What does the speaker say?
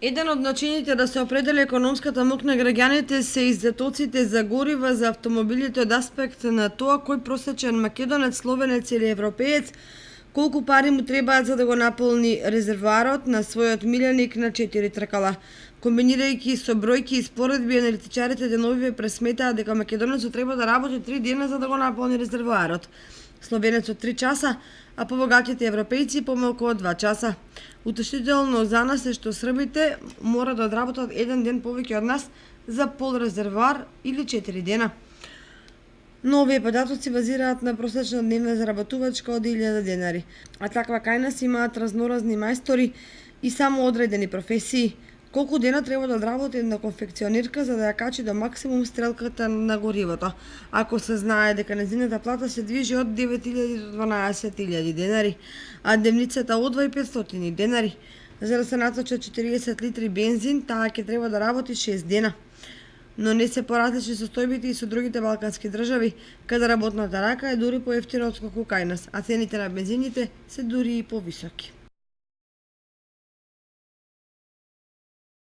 Еден од начините да се определи економската мок на граѓаните се издатоците за горива за автомобилите од аспект на тоа кој просечен македонец, словенец или европеец колку пари му требаат за да го наполни резервоарот на својот миленик на 4 тркала. Комбинирајќи со бројки и споредби, аналитичарите деновиве пресметаат дека македонецот треба да работи 3 дена за да го наполни резервоарот, словенецот 3 часа, а побогатите европејци помалку од 2 часа. Утешително за нас е што србите мора да одработат 1 ден повеќе од нас за пол резервоар или 4 дена. Но овие податоци базираат на просечна дневна заработувачка од 1000 денари, а таква кај нас имаат разноразни мајстори и само одредени професии. Колку дена треба да одработи една конфекционерка за да ја качи до максимум стрелката на горивото, ако се знае дека незината плата се движи од 9000 до 12000 денари, а дневницата од 2500 денари. За да се наточат 40 литри бензин, таа ќе треба да работи 6 дена. Но не се поразлични состојбите и со другите балкански држави, каде работната рака е дури поевтина отколку кај нас, а цените на бензините се дури и повисоки.